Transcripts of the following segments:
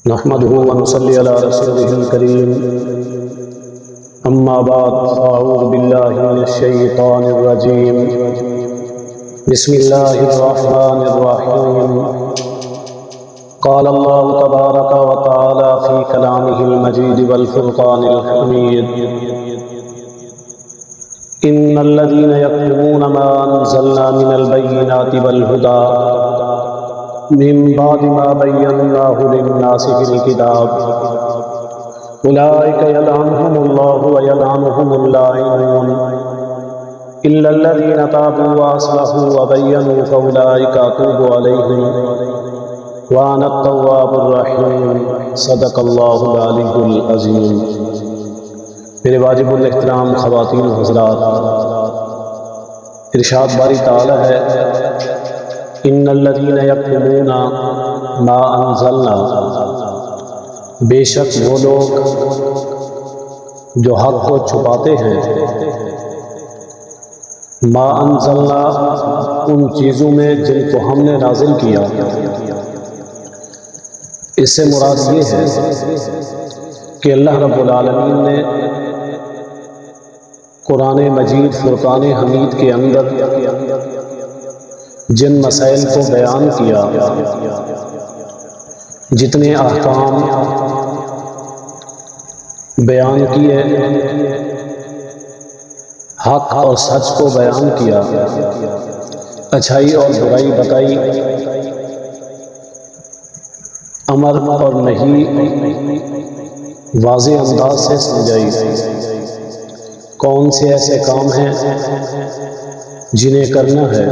نحمده ونصلي على رسوله الكريم أما بعد أعوذ بالله من الشيطان الرجيم بسم الله الرحمن الرحيم قال الله تبارك وتعالى في كلامه المجيد والفرقان الحميد إن الذين يكتمون ما أنزلنا من البينات والهدى من بعد ما بيناه للناس في الكتاب أولئك يلعنهم الله ويلعنهم اللاعنون إلا الذين تابوا وأصلحوا وبينوا فأولئك أتوب عليهم وأنا التواب الرحيم صدق الله العلي العظيم۔ میرے واجب الاحترام خواتین و حضرات، ارشاد باری تعالی ہے ان الذین یکتمون ما انزلنا، بے شک وہ لوگ جو حق کو چھپاتے ہیں، ما انزلنا ان چیزوں میں جن کو ہم نے نازل کیا۔ اس سے مراد یہ ہے کہ اللہ رب العالمین نے قرآن مجید فرقان حمید کے اندر جن مسائل کو بیان کیا، جتنے احکام بیان کیے، حق اور سچ کو بیان کیا، اچھائی اور برائی بتائی، امر اور نہیں واضح انداز سے سمجھائی، کون سے ایسے کام ہیں جنہیں کرنا ہے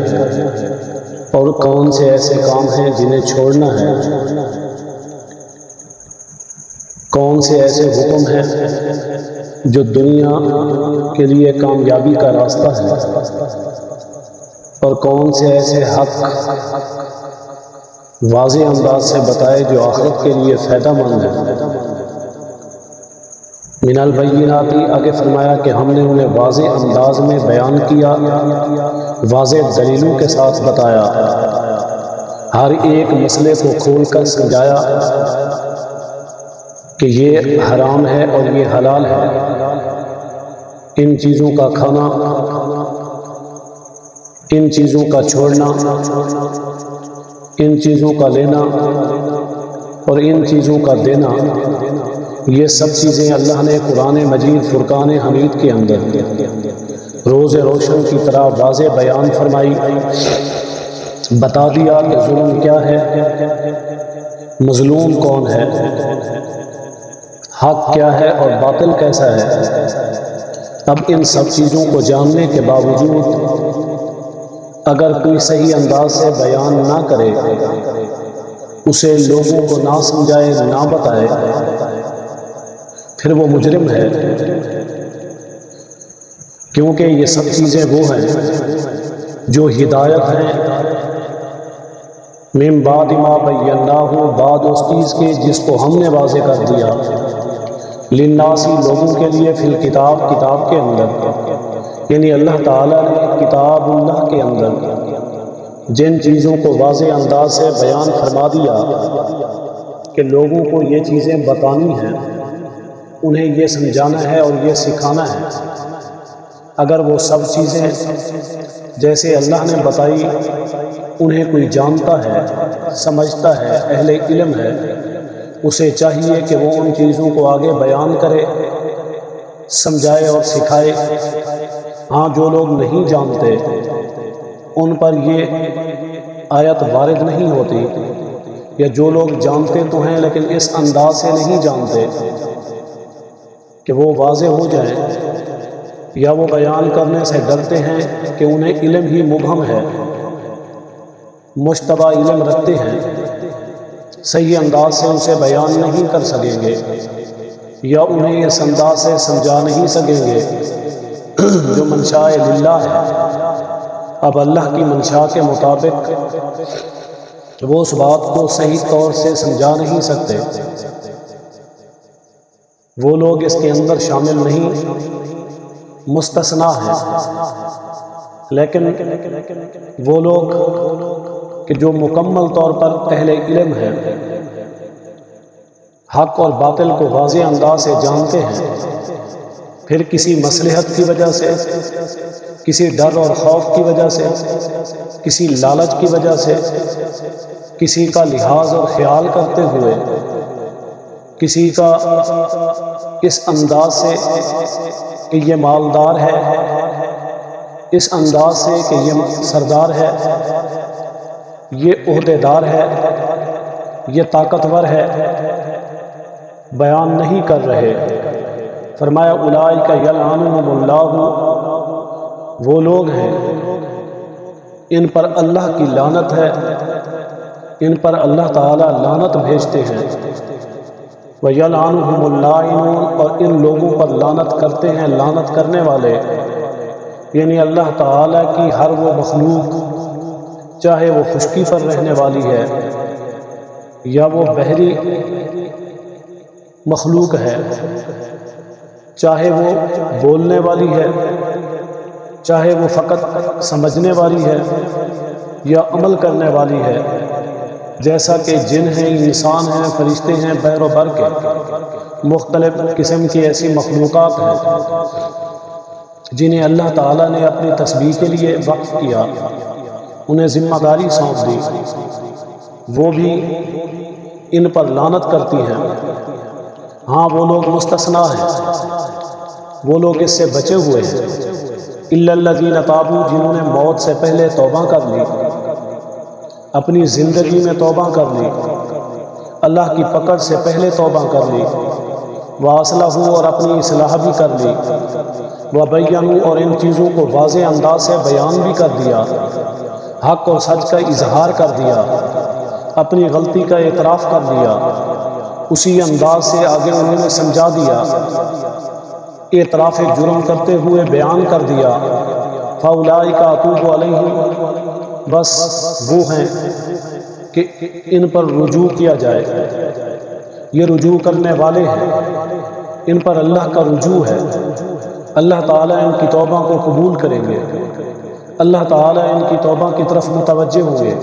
اور کون سے ایسے کام ہیں جنہیں چھوڑنا ہے، کون سے ایسے حکم ہیں جو دنیا کے لیے کامیابی کا راستہ ہے، اور کون سے ایسے حق واضح انداز سے بتائے جو آخرت کے لیے فائدہ مند ہے۔ من البینات، آگے فرمایا کہ ہم نے انہیں واضح انداز میں بیان کیا، واضح دلیلوں کے ساتھ بتایا، ہر ایک مسئلے کو کھول کر سمجھایا کہ یہ حرام ہے اور یہ حلال ہے، ان چیزوں کا کھانا، ان چیزوں کا چھوڑنا، ان چیزوں کا لینا اور ان چیزوں کا دینا، یہ سب چیزیں اللہ نے قرآن مجید فرقان حمید کے اندر روز روشن کی طرح واضح بیان فرمائی، بتا دیا کہ ظلم کیا ہے، مظلوم کون ہے، حق کیا ہے اور باطل کیسا ہے۔ اب ان سب چیزوں کو جاننے کے باوجود اگر کوئی صحیح انداز سے بیان نہ کرے، اسے لوگوں کو نہ سمجھائے، نہ بتائے، پھر وہ مجرم ہے، کیونکہ یہ سب چیزیں وہ ہیں جو ہدایت ہیں، من بعد ما بیناہ، بعد اس چیز کے جس کو ہم نے واضح کر دیا، للناس، لوگوں کے لیے، فی الکتاب، کتاب کے اندر، یعنی اللہ تعالیٰ نے کتاب اللہ کے اندر جن چیزوں کو واضح انداز سے بیان فرما دیا کہ لوگوں کو یہ چیزیں بتانی ہیں، انہیں یہ سمجھانا ہے اور یہ سکھانا ہے، اگر وہ سب چیزیں جیسے اللہ نے بتائی انہیں کوئی جانتا ہے، سمجھتا ہے، اہل علم ہے، اسے چاہیے کہ وہ ان چیزوں کو آگے بیان کرے، سمجھائے اور سکھائے۔ ہاں، جو لوگ نہیں جانتے ان پر یہ آیت وارد نہیں ہوتی، یا جو لوگ جانتے تو ہیں لیکن اس انداز سے نہیں جانتے کہ وہ واضح ہو جائیں، یا وہ بیان کرنے سے ڈرتے ہیں کہ انہیں علم ہی مبہم ہے، مشتبہ علم رکھتے ہیں، صحیح انداز سے اسے بیان نہیں کر سکیں گے، یا انہیں اس انداز سے سمجھا نہیں سکیں گے جو منشاء للہ ہے۔ اب اللہ کی منشاء کے مطابق وہ اس بات کو صحیح طور سے سمجھا نہیں سکتے، وہ لوگ اس کے اندر شامل نہیں، مستثنا ہیں، لیکن وہ لوگ کہ جو مکمل طور پر اہل علم ہیں، حق اور باطل کو واضح انداز سے جانتے ہیں، پھر کسی مصلحت کی وجہ سے، کسی ڈر اور خوف کی وجہ سے، کسی لالچ کی وجہ سے، کسی کا لحاظ اور خیال کرتے ہوئے، کسی کا اس انداز سے کہ یہ مالدار ہے، اس انداز سے کہ یہ سردار ہے، یہ عہدیدار ہے، یہ طاقتور ہے، بیان نہیں کر رہے۔ فرمایا اولئک یلعنہم اللہ، وہ لوگ ہیں ان پر اللہ کی لعنت ہے، ان پر اللہ تعالیٰ لعنت بھیجتے ہیں۔ وَيَلْعَنُهُمُ اللَّاعِنُونَ، اور ان لوگوں پر لعنت کرتے ہیں لعنت کرنے والے، یعنی اللہ تعالیٰ کی ہر وہ مخلوق، چاہے وہ خشکی پر رہنے والی ہے یا وہ بحری مخلوق ہے، چاہے وہ بولنے والی ہے، چاہے وہ فقط سمجھنے والی ہے یا عمل کرنے والی ہے، جیسا کہ جن ہیں، انسان ہیں، فرشتے ہیں، بحر و بر کے مختلف قسم کی ایسی مخلوقات ہیں جنہیں اللہ تعالیٰ نے اپنی تسبیح کے لیے وقف کیا، انہیں ذمہ داری سونپ دی، وہ بھی ان پر لعنت کرتی ہیں۔ ہاں وہ لوگ مستثنیٰ ہیں، وہ لوگ اس سے بچے ہوئے ہیں، الا الذین تابوا، جنہوں نے موت سے پہلے توبہ کر لی، اپنی زندگی میں توبہ کر لی، اللہ کی پکڑ سے پہلے توبہ کر لی، واصلحوا، اور اپنی اصلاح بھی کر لی، وبینوا، اور ان چیزوں کو واضح انداز سے بیان بھی کر دیا، حق اور سچ کا اظہار کر دیا، اپنی غلطی کا اعتراف کر دیا، اسی انداز سے آگے انہوں نے سمجھا دیا، اعتراف جرم کرتے ہوئے بیان کر دیا، فاولئک اتوب علیہم، بس وہ ہیں کہ ان پر رجوع کیا جائے، یہ رجوع کرنے والے ہیں، ان پر اللہ کا رجوع ہے، اللہ تعالیٰ ان کی توبہ کو قبول کریں گے، اللہ تعالیٰ ان کی توبہ کی طرف متوجہ ہوں گے،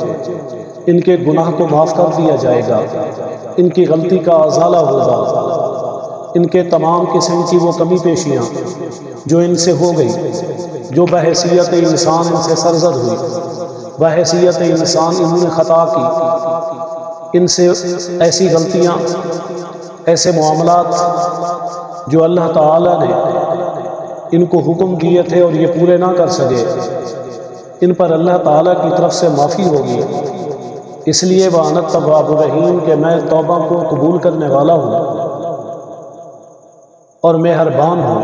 ان کے گناہ کو معاف کر دیا جائے گا، ان کی غلطی کا ازالہ ہوگا، ان کے تمام قسم کی وہ کمی پیشیاں جو ان سے ہو گئی، جو بحیثیت انسان ان سے سرزد ہوئی، بحیثیت انسان انہوں نے خطا کی، ان سے ایسی غلطیاں، ایسے معاملات جو اللہ تعالیٰ نے ان کو حکم دیے تھے اور یہ پورے نہ کر سکے، ان پر اللہ تعالیٰ کی طرف سے معافی ہوگی، اس لیے وَأَنَا التَّوَّابُ الرَّحِيمُ، کہ میں توبہ کو قبول کرنے والا ہوں اور مہربان ہوں۔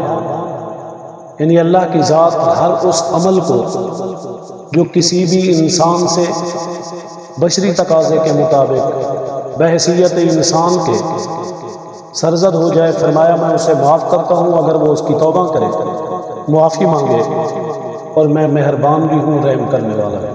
یعنی اللہ کی ذات ہر اس عمل کو جو کسی بھی انسان سے بشری تقاضے کے مطابق بحیثیت انسان کے سرزد ہو جائے، فرمایا میں اسے معاف کرتا ہوں اگر وہ اس کی توبہ کرے، معافی مانگے، اور میں مہربان بھی ہوں، رحم کرنے والا۔